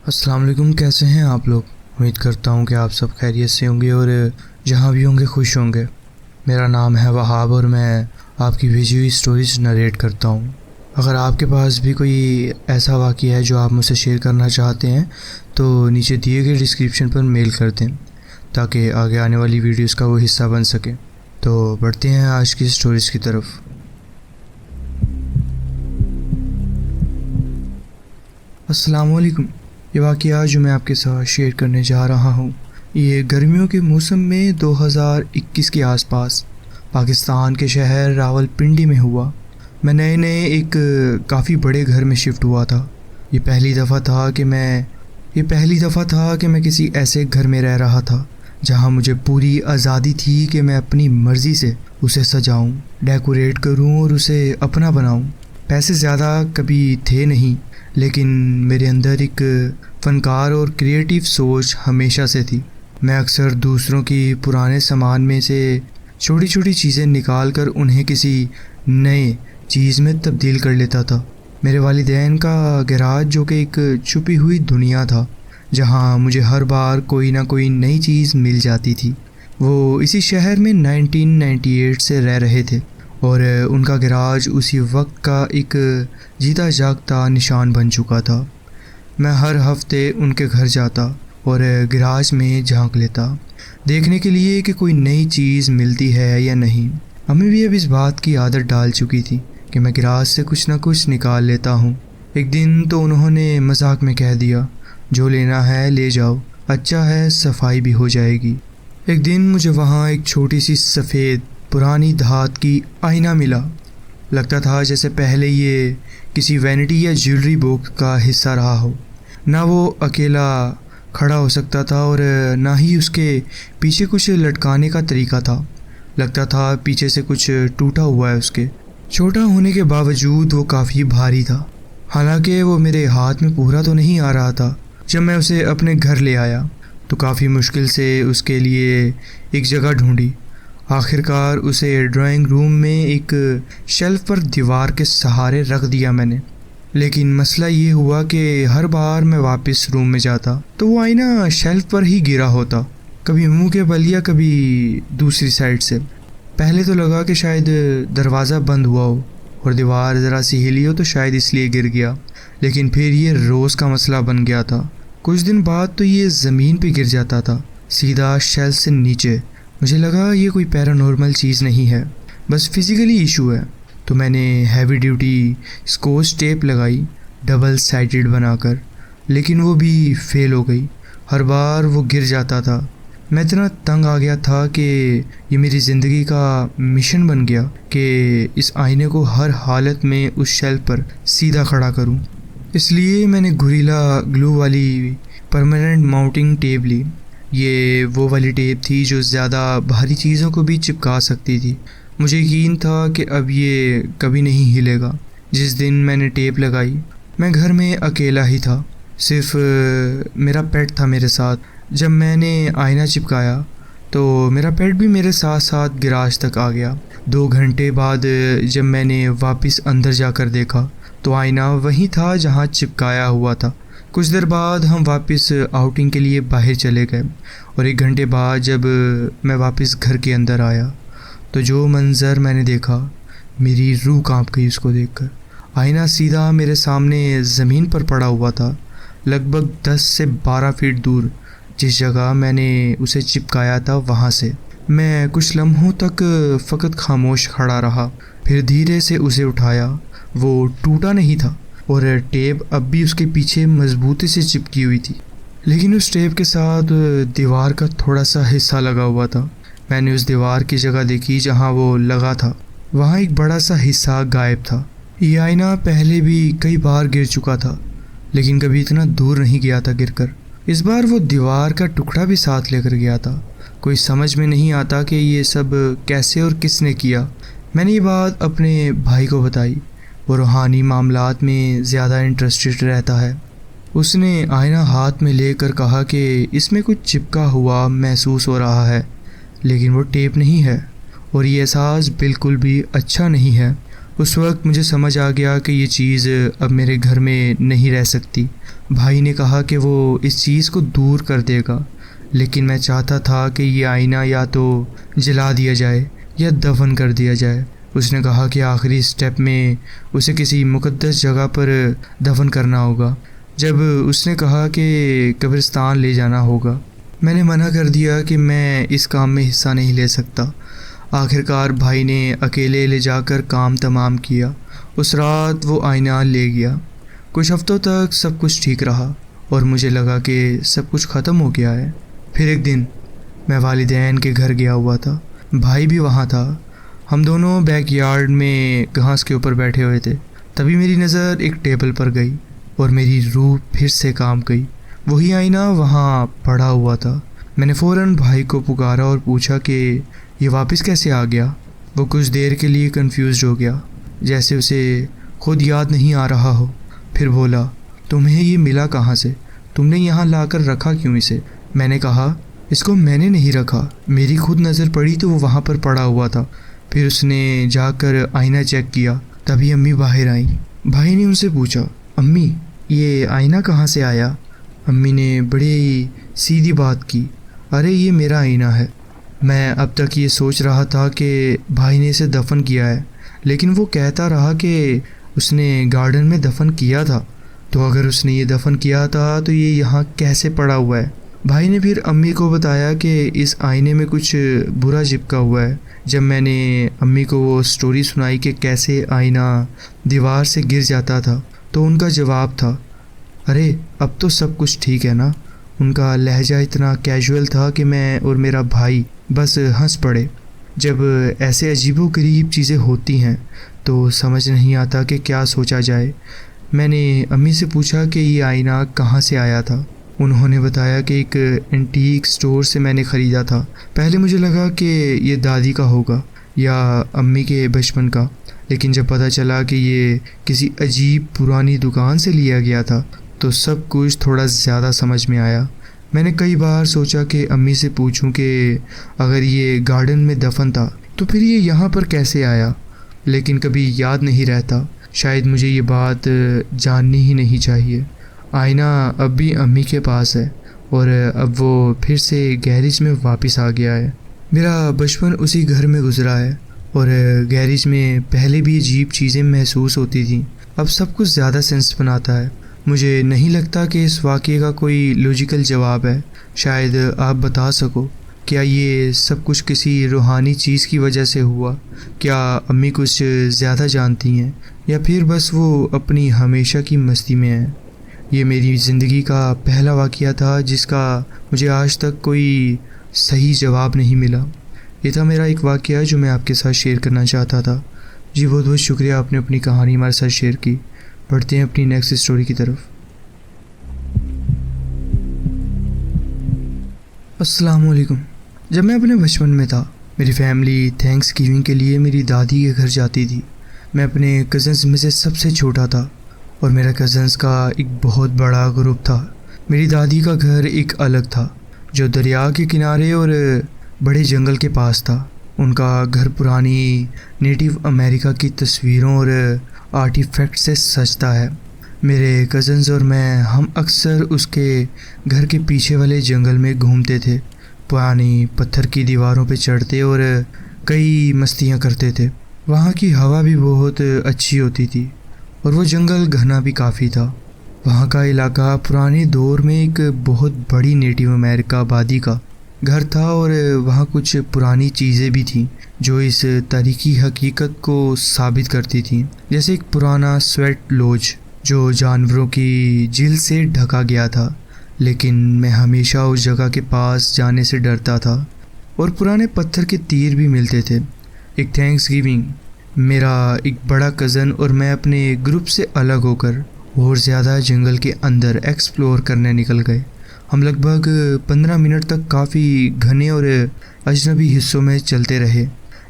अस्सलाम वालेकुम। कैसे हैं आप लोग? उम्मीद करता हूँ कि आप सब खैरियत से होंगे और जहाँ भी होंगे खुश होंगे। मेरा नाम है वहाब और मैं आपकी भेजी हुई स्टोरीज नरेट करता हूँ। अगर आपके पास भी कोई ऐसा वाक़या है जो आप मुझसे शेयर करना चाहते हैं तो नीचे दिए गए डिस्क्रिप्शन पर मेल कर दें ताकि आगे आने वाली वीडियोस का वो हिस्सा बन सके। तो बढ़ते हैं आज की स्टोरीज़ की तरफ। अस्सलाम वालेकुम। ये वाक़या जो मैं आपके साथ शेयर करने जा रहा हूँ ये गर्मियों के मौसम में 2021 के आसपास पाकिस्तान के शहर रावलपिंडी में हुआ। मैं नए नए एक काफ़ी बड़े घर में शिफ्ट हुआ था। ये पहली दफ़ा था कि मैं किसी ऐसे घर में रह रहा था जहाँ मुझे पूरी आज़ादी थी कि मैं अपनी मर्ज़ी से उसे सजाऊं, डेकोरेट करूं और उसे अपना बनाऊं। पैसे ज़्यादा कभी थे नहीं, लेकिन मेरे अंदर एक फ़नकार और क्रिएटिव सोच हमेशा से थी। मैं अक्सर दूसरों की पुराने सामान में से छोटी छोटी चीज़ें निकाल कर उन्हें किसी नए चीज़ में तब्दील कर लेता था। मेरे वालिदैन का गैराज जो कि एक छुपी हुई दुनिया था जहां मुझे हर बार कोई ना कोई नई चीज़ मिल जाती थी। वो इसी शहर में 1998 से रह रहे थे और उनका गैराज उसी वक्त का एक जीता जागता निशान बन चुका था। मैं हर हफ्ते उनके घर जाता और गैराज में झांक लेता, देखने के लिए कि कोई नई चीज़ मिलती है या नहीं। अम्मी भी अब इस बात की आदत डाल चुकी थी कि मैं गैराज से कुछ ना कुछ निकाल लेता हूँ। एक दिन तो उन्होंने मजाक में कह दिया, जो लेना है ले जाओ, अच्छा है सफाई भी हो जाएगी। एक दिन मुझे वहाँ एक छोटी सी सफ़ेद पुरानी धात की आईना मिला। लगता था जैसे पहले ये किसी वैनिटी या ज्वेलरी बॉक्स का हिस्सा रहा हो। ना वो अकेला खड़ा हो सकता था और ना ही उसके पीछे कुछ लटकाने का तरीका था। लगता था पीछे से कुछ टूटा हुआ है उसके। छोटा होने के बावजूद वो काफ़ी भारी था। हालांकि वो मेरे हाथ में पूरा तो नहीं आ रहा था। जब मैं उसे अपने घर ले आया तो काफ़ी मुश्किल से उसके लिए एक जगह ढूंढी। आखिरकार उसे ड्राइंग रूम में एक शेल्फ पर दीवार के सहारे रख दिया मैंने। लेकिन मसला ये हुआ कि हर बार मैं वापस रूम में जाता तो वो आईना शेल्फ पर ही गिरा होता, कभी मुंह के बल या कभी दूसरी साइड से। पहले तो लगा कि शायद दरवाज़ा बंद हुआ हो और दीवार ज़रा सी हिली हो तो शायद इसलिए गिर गया, लेकिन फिर ये रोज़ का मसला बन गया था। कुछ दिन बाद तो ये ज़मीन पे गिर जाता था, सीधा शेल्फ से नीचे। मुझे लगा ये कोई पैरानॉर्मल चीज़ नहीं है, बस फिज़िकली इशू है। तो मैंने हैवी ड्यूटी स्कॉच टेप लगाई, डबल साइडेड बनाकर, लेकिन वो भी फेल हो गई। हर बार वो गिर जाता था। मैं इतना तंग आ गया था कि ये मेरी ज़िंदगी का मिशन बन गया कि इस आईने को हर हालत में उस शेल्फ पर सीधा खड़ा करूं। इसलिए मैंने गोरिल्ला ग्लू वाली परमानेंट माउंटिंग टेप ली। ये वो वाली टेप थी जो ज़्यादा भारी चीज़ों को भी चिपका सकती थी। मुझे यकीन था कि अब ये कभी नहीं हिलेगा। जिस दिन मैंने टेप लगाई मैं घर में अकेला ही था, सिर्फ मेरा पेट था मेरे साथ। जब मैंने आईना चिपकाया तो मेरा पेट भी मेरे साथ साथ गैराज तक आ गया। 2 घंटे बाद जब मैंने वापस अंदर जाकर देखा तो आईना वहीं था जहां चिपकाया हुआ था। कुछ देर बाद हम वापस आउटिंग के लिए बाहर चले गए और 1 घंटे बाद जब मैं वापस घर के अंदर आया तो जो मंज़र मैंने देखा, मेरी रूह कांप गई उसको देखकर। आईना सीधा मेरे सामने ज़मीन पर पड़ा हुआ था, लगभग 10 से 12 फीट दूर जिस जगह मैंने उसे चिपकाया था वहाँ से। मैं कुछ लम्हों तक फ़कत खामोश खड़ा रहा, फिर धीरे से उसे उठाया। वो टूटा नहीं था और टेप अब भी उसके पीछे मजबूती से चिपकी हुई थी, लेकिन उस टेप के साथ दीवार का थोड़ा सा हिस्सा लगा हुआ था। मैंने उस दीवार की जगह देखी जहाँ वो लगा था, वहाँ एक बड़ा सा हिस्सा गायब था। ये आईना पहले भी कई बार गिर चुका था, लेकिन कभी इतना दूर नहीं गया था गिरकर। इस बार वो दीवार का टुकड़ा भी साथ लेकर गया था। कोई समझ में नहीं आता कि ये सब कैसे और किसने किया। मैंने ये बात अपने भाई को बताई। वो रूहानी मामलात में ज़्यादा इंटरेस्टेड रहता है। उसने आईना हाथ में लेकर कहा कि इसमें कुछ चिपका हुआ महसूस हो रहा है, लेकिन वो टेप नहीं है और ये एहसास बिल्कुल भी अच्छा नहीं है। उस वक्त मुझे समझ आ गया कि ये चीज़ अब मेरे घर में नहीं रह सकती। भाई ने कहा कि वो इस चीज़ को दूर कर देगा, लेकिन मैं चाहता था कि ये आईना या तो जला दिया जाए या दफन कर दिया जाए। उसने कहा कि आखिरी स्टेप में उसे किसी मुक़द्दस जगह पर दफन करना होगा। जब उसने कहा कि कब्रिस्तान ले जाना होगा, मैंने मना कर दिया कि मैं इस काम में हिस्सा नहीं ले सकता। आखिरकार भाई ने अकेले ले जाकर काम तमाम किया। उस रात वो आईना ले गया। कुछ हफ्तों तक सब कुछ ठीक रहा और मुझे लगा कि सब कुछ ख़त्म हो गया है। फिर एक दिन मैं वालिदैन के घर गया हुआ था। भाई भी वहाँ था। हम दोनों बैकयार्ड में घास के ऊपर बैठे हुए थे। तभी मेरी नज़र एक टेबल पर गई और मेरी रूह फिर से काम गई। वही आईना वहाँ पड़ा हुआ था। मैंने फ़ौरन भाई को पुकारा और पूछा कि ये वापस कैसे आ गया। वो कुछ देर के लिए कंफ्यूज्ड हो गया, जैसे उसे खुद याद नहीं आ रहा हो। फिर बोला, तुम्हें ये मिला कहाँ से? तुमने यहाँ लाकर रखा क्यों इसे? मैंने कहा, इसको मैंने नहीं रखा, मेरी खुद नज़र पड़ी तो वो वहाँ पर पड़ा हुआ था। फिर उसने जाकर आईना चेक किया। तभी अम्मी बाहर आई। भाई ने उनसे पूछा, अम्मी ये आईना कहाँ से आया? अम्मी ने बड़ी सीधी बात की, अरे ये मेरा आईना है। मैं अब तक ये सोच रहा था कि भाई ने इसे दफन किया है, लेकिन वो कहता रहा कि उसने गार्डन में दफन किया था। तो अगर उसने ये दफन किया था तो ये यहाँ कैसे पड़ा हुआ है? भाई ने फिर अम्मी को बताया कि इस आईने में कुछ बुरा चिपका हुआ है। जब मैंने अम्मी को वो स्टोरी सुनाई कि कैसे आईना दीवार से गिर जाता था, तो उनका जवाब था, अरे अब तो सब कुछ ठीक है ना। उनका लहजा इतना कैजुअल था कि मैं और मेरा भाई बस हंस पड़े। जब ऐसे अजीबोगरीब चीज़ें होती हैं तो समझ नहीं आता कि क्या सोचा जाए। मैंने अम्मी से पूछा कि ये आईना कहाँ से आया था। उन्होंने बताया कि एक एंटीक स्टोर से मैंने ख़रीदा था। पहले मुझे लगा कि ये दादी का होगा या अम्मी के बचपन का, लेकिन जब पता चला कि ये किसी अजीब पुरानी दुकान से लिया गया था तो सब कुछ थोड़ा ज़्यादा समझ में आया। मैंने कई बार सोचा कि अम्मी से पूछूं कि अगर ये गार्डन में दफन था तो फिर ये यहाँ पर कैसे आया, लेकिन कभी याद नहीं रहता। शायद मुझे ये बात जाननी ही नहीं चाहिए। आईना अब भी अम्मी के पास है और अब वो फिर से गैरेज में वापस आ गया है। मेरा बचपन उसी घर में गुजरा है और गैरेज में पहले भी अजीब चीज़ें महसूस होती थी। अब सब कुछ ज़्यादा सेंस बनाता है। मुझे नहीं लगता कि इस वाक़ये का कोई लॉजिकल जवाब है। शायद आप बता सको, क्या ये सब कुछ किसी रूहानी चीज़ की वजह से हुआ? क्या अम्मी कुछ ज़्यादा जानती हैं या फिर बस वो अपनी हमेशा की मस्ती में है? ये मेरी ज़िंदगी का पहला वाक़या था जिसका मुझे आज तक कोई सही जवाब नहीं मिला। ये था मेरा एक वाक़या जो मैं आपके साथ शेयर करना चाहता था। जी बहुत बहुत शुक्रिया, आपने अपनी कहानी हमारे साथ शेयर की। बढ़ते हैं अपनी नेक्स्ट स्टोरी की तरफ। अस्सलाम वालेकुम। जब मैं अपने बचपन में था, मेरी फैमिली थैंक्स गिविंग के लिए मेरी दादी के घर जाती थी। मैं अपने कज़न्स में से सबसे छोटा था और मेरा कज़न्स का एक बहुत बड़ा ग्रुप था। मेरी दादी का घर एक अलग था जो दरिया के किनारे और बड़े जंगल के पास था। उनका घर पुरानी नेटिव अमेरिका की तस्वीरों और आर्टिफैक्ट से सजता है। मेरे कज़न्स और मैं हम अक्सर उसके घर के पीछे वाले जंगल में घूमते थे, पुरानी पत्थर की दीवारों पे चढ़ते और कई मस्तियाँ करते थे। वहाँ की हवा भी बहुत अच्छी होती थी और वो जंगल घना भी काफ़ी था। वहाँ का इलाका पुराने दौर में एक बहुत बड़ी नेटिव अमेरिका आबादी का घर था और वहाँ कुछ पुरानी चीज़ें भी थीं जो इस तारीखी हकीकत को साबित करती थीं, जैसे एक पुराना स्वेट लॉज जो जानवरों की झील से ढका गया था, लेकिन मैं हमेशा उस जगह के पास जाने से डरता था। और पुराने पत्थर के तीर भी मिलते थे। एक थैंक्स गिविंग मेरा एक बड़ा कज़न और मैं अपने ग्रुप से अलग होकर और ज़्यादा जंगल के अंदर एक्सप्लोर करने निकल गए। हम लगभग 15 मिनट तक काफ़ी घने और अजनबी हिस्सों में चलते रहे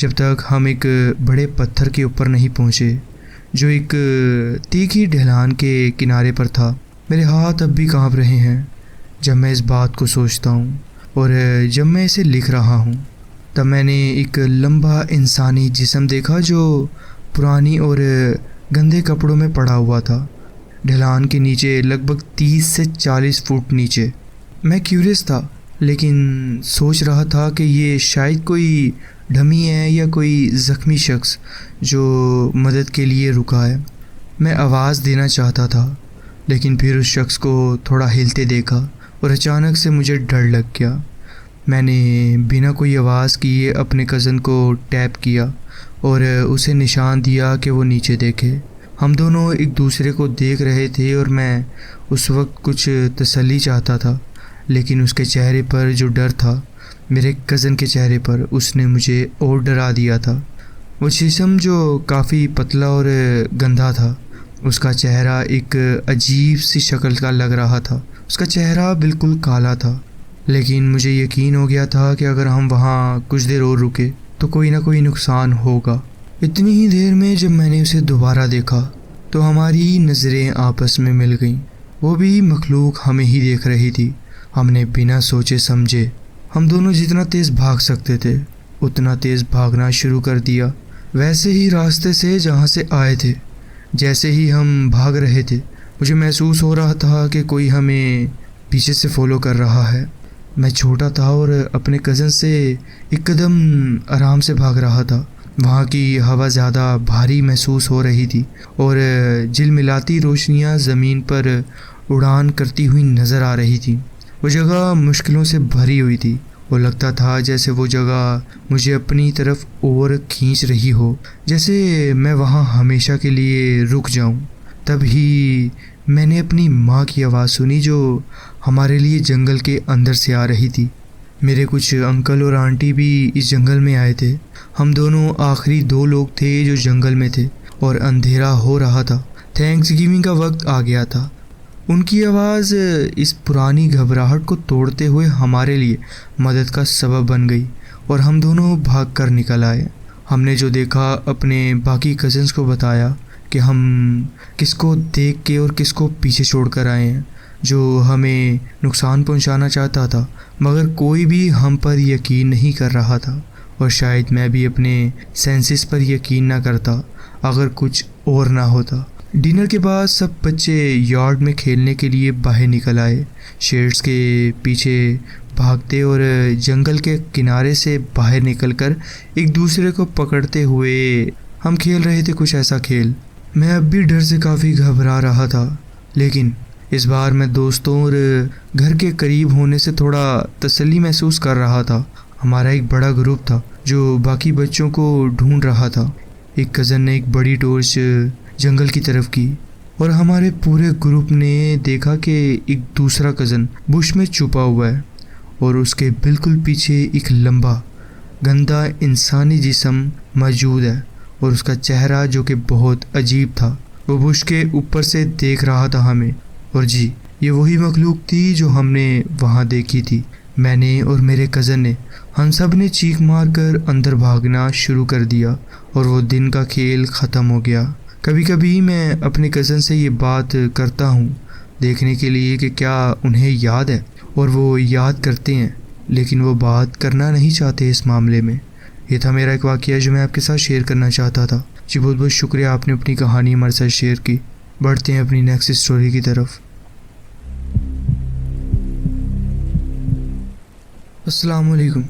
जब तक हम एक बड़े पत्थर के ऊपर नहीं पहुँचे जो एक तीखी ढलान के किनारे पर था। मेरे हाथ अब भी काँप रहे हैं जब मैं इस बात को सोचता हूँ और जब मैं इसे लिख रहा हूँ। तब मैंने एक लंबा इंसानी जिस्म देखा जो पुरानी और गंदे कपड़ों में पड़ा हुआ था, ढलान के नीचे लगभग 30 से 40 फुट नीचे। मैं क्यूरियस था, लेकिन सोच रहा था कि ये शायद कोई डमी है या कोई ज़ख्मी शख्स जो मदद के लिए रुका है। मैं आवाज़ देना चाहता था, लेकिन फिर उस शख्स को थोड़ा हिलते देखा और अचानक से मुझे डर लग गया। मैंने बिना कोई आवाज़ किए अपने कज़न को टैप किया और उसे निशान दिया कि वो नीचे देखे। हम दोनों एक दूसरे को देख रहे थे और मैं उस वक्त कुछ तसल्ली चाहता था, लेकिन उसके चेहरे पर जो डर था, मेरे कज़न के चेहरे पर, उसने मुझे और डरा दिया था। वो जिस्म जो काफ़ी पतला और गंदा था, उसका चेहरा एक अजीब सी शक्ल का लग रहा था। उसका चेहरा बिल्कुल काला था, लेकिन मुझे यकीन हो गया था कि अगर हम वहाँ कुछ देर और रुके तो कोई ना कोई नुकसान होगा। इतनी ही देर में जब मैंने उसे दोबारा देखा तो हमारी नज़रें आपस में मिल गईं। वो भी मखलूक हमें ही देख रही थी। हमने बिना सोचे समझे हम दोनों जितना तेज़ भाग सकते थे उतना तेज़ भागना शुरू कर दिया, वैसे ही रास्ते से जहाँ से आए थे। जैसे ही हम भाग रहे थे मुझे महसूस हो रहा था कि कोई हमें पीछे से फॉलो कर रहा है। मैं छोटा था और अपने कज़न से एक कदम आराम से भाग रहा था। वहाँ की हवा ज़्यादा भारी महसूस हो रही थी और झिलमिलाती रोशनियाँ ज़मीन पर उड़ान करती हुई नज़र आ रही थी। वो जगह मुश्किलों से भरी हुई थी। वो लगता था जैसे वो जगह मुझे अपनी तरफ और खींच रही हो, जैसे मैं वहाँ हमेशा के लिए रुक जाऊँ। तभी मैंने अपनी माँ की आवाज़ सुनी जो हमारे लिए जंगल के अंदर से आ रही थी। मेरे कुछ अंकल और आंटी भी इस जंगल में आए थे। हम दोनों आखिरी 2 लोग थे जो जंगल में थे और अंधेरा हो रहा था। थैंक्सगिविंग का वक्त आ गया था। उनकी आवाज़ इस पुरानी घबराहट को तोड़ते हुए हमारे लिए मदद का सबब बन गई और हम दोनों भाग कर निकल आए। हमने जो देखा अपने बाकी कज़न्स को बताया कि हम किसको देख के और किसको पीछे छोड़कर आए हैं, जो हमें नुकसान पहुंचाना चाहता था, मगर कोई भी हम पर यकीन नहीं कर रहा था। और शायद मैं भी अपने सेंसेस पर यकीन ना करता अगर कुछ और ना होता। डिनर के बाद सब बच्चे यार्ड में खेलने के लिए बाहर निकल आए, शेड्स के पीछे भागते और जंगल के किनारे से बाहर निकलकर एक दूसरे को पकड़ते हुए हम खेल रहे थे कुछ ऐसा खेल। मैं अब भी डर से काफ़ी घबरा रहा था, लेकिन इस बार मैं दोस्तों और घर के करीब होने से थोड़ा तसल्ली महसूस कर रहा था। हमारा एक बड़ा ग्रुप था जो बाकी बच्चों को ढूंढ रहा था। एक कज़न ने एक बड़ी टॉर्च जंगल की तरफ की और हमारे पूरे ग्रुप ने देखा कि एक दूसरा कज़न बुश में छुपा हुआ है और उसके बिल्कुल पीछे एक लंबा गंदा इंसानी जिस्म मौजूद है और उसका चेहरा जो कि बहुत अजीब था, वो बुश के ऊपर से देख रहा था हमें। और जी, ये वही मखलूक थी जो हमने वहाँ देखी थी। मैंने और मेरे कज़न ने हम सब ने चीख मार कर अंदर भागना शुरू कर दिया और वो दिन का खेल ख़त्म हो गया। कभी कभी मैं अपने कज़न से ये बात करता हूँ देखने के लिए कि क्या उन्हें याद है, और वो याद करते हैं, लेकिन वो बात करना नहीं चाहते इस मामले में। ये था मेरा एक वाक़या जो मैं आपके साथ शेयर करना चाहता था। जी बहुत बहुत शुक्रिया, आपने अपनी कहानी हमारे साथ शेयर की। बढ़ते हैं अपनी नेक्स्ट स्टोरी की तरफ। अस्सलाम वालेकुम।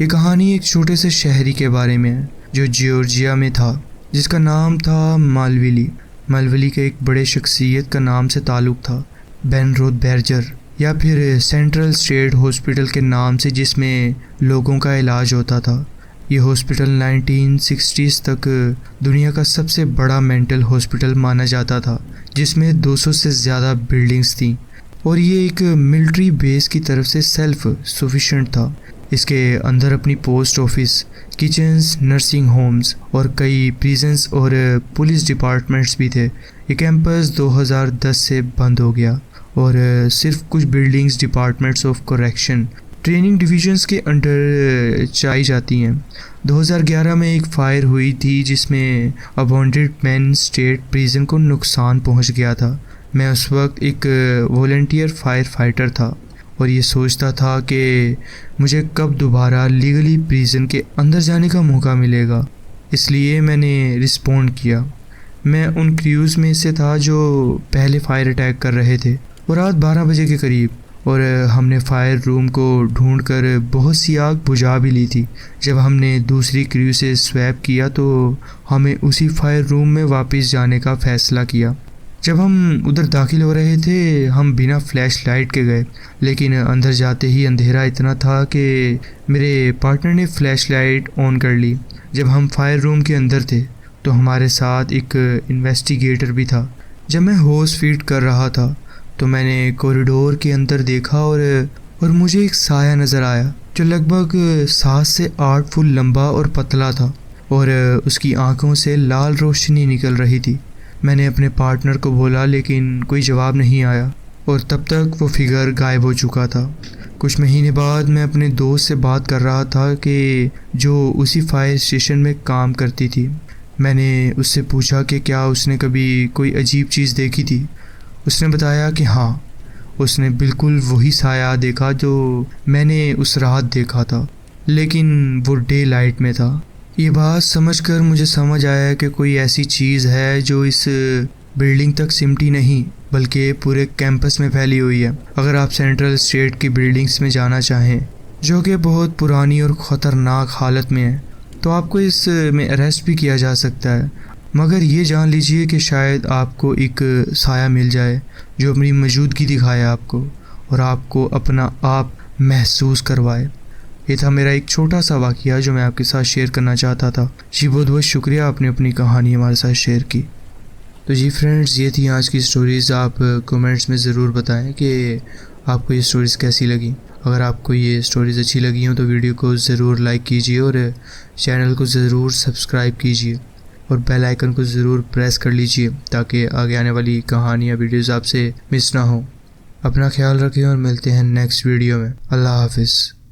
ये कहानी एक छोटे से शहरी के बारे में है जो जॉर्जिया में था, जिसका नाम था मालविली। मालविली के एक बड़े शख्सियत का नाम से ताल्लुक़ था, बेन रोथबेर्गर, या फिर सेंट्रल स्टेट हॉस्पिटल के नाम से, जिसमें लोगों का इलाज होता था। ये हॉस्पिटल 1960s तक दुनिया का सबसे बड़ा मेंटल हॉस्पिटल माना जाता था, जिसमें 200 से ज़्यादा बिल्डिंग्स थीं और ये एक मिलिट्री बेस की तरफ से सेल्फ सफिशिएंट था। इसके अंदर अपनी post office, kitchens, nursing homes और कई प्रिजन्स और पुलिस डिपार्टमेंट्स भी थे। ये कैंपस 2010 से बंद हो गया और सिर्फ कुछ buildings departments of correction training divisions के अंडर चलाई जाती हैं। 2011 में एक फायर हुई थी जिसमें अबॉन्डेड मैन स्टेट प्रिजन को नुकसान पहुंच गया था। मैं उस वक्त एक वॉलंटियर फायर फाइटर था और ये सोचता था कि मुझे कब दोबारा लीगली प्रिजन के अंदर जाने का मौका मिलेगा। इसलिए मैंने रिस्पॉन्ड किया। मैं उन क्रूज़ में से था जो पहले फायर अटैक कर रहे थे और रात 12 बजे के करीब, और हमने फायर रूम को ढूंढकर बहुत सी आग बुझा भी ली थी। जब हमने दूसरी क्रू से स्वैप किया तो हमें उसी फायर रूम में वापस जाने का फ़ैसला किया। जब हम उधर दाखिल हो रहे थे हम बिना फ्लैश लाइट के गए, लेकिन अंदर जाते ही अंधेरा इतना था कि मेरे पार्टनर ने फ्लैश लाइट ऑन कर ली। जब हम फायर रूम के अंदर थे तो हमारे साथ एक इन्वेस्टिगेटर भी था। जब मैं होस फीड कर रहा था तो मैंने कॉरिडोर के अंदर देखा और मुझे एक साया नज़र आया जो लगभग 7 से 8 फुट लंबा और पतला था और उसकी आंखों से लाल रोशनी निकल रही थी। मैंने अपने पार्टनर को बोला लेकिन कोई जवाब नहीं आया और तब तक वो फिगर गायब हो चुका था। कुछ महीने बाद मैं अपने दोस्त से बात कर रहा था कि जो उसी फायर स्टेशन में काम करती थी। मैंने उससे पूछा कि क्या उसने कभी कोई अजीब चीज़ देखी थी। उसने बताया कि हाँ, उसने बिल्कुल वही साया देखा जो मैंने उस रात देखा था, लेकिन वो डे लाइट में था। ये बात समझकर मुझे समझ आया कि कोई ऐसी चीज़ है जो इस बिल्डिंग तक सिमटी नहीं बल्कि पूरे कैंपस में फैली हुई है। अगर आप सेंट्रल स्टेट की बिल्डिंग्स में जाना चाहें जो कि बहुत पुरानी और ख़तरनाक हालत में है तो आपको इस में अरेस्ट भी किया जा सकता है, मगर ये जान लीजिए कि शायद आपको एक साया मिल जाए जो अपनी मौजूदगी दिखाए आपको और आपको अपना आप महसूस करवाए। ये था मेरा एक छोटा सा वाक़या जो मैं आपके साथ शेयर करना चाहता था। जी बहुत बहुत शुक्रिया, आपने अपनी कहानी हमारे साथ शेयर की। तो जी फ्रेंड्स, ये थी आज की स्टोरीज़। आप कमेंट्स में ज़रूर बताएं कि आपको ये स्टोरीज़ कैसी लगी। अगर आपको ये स्टोरीज़ अच्छी लगी हों तो वीडियो को ज़रूर लाइक कीजिए और चैनल को ज़रूर सब्सक्राइब कीजिए और बेल आइकन को ज़रूर प्रेस कर लीजिए ताकि आगे आने वाली कहानियाँ वीडियोज़ आपसे मिस ना हो। अपना ख्याल रखें और मिलते हैं नेक्स्ट वीडियो में। अल्लाह हाफिज़।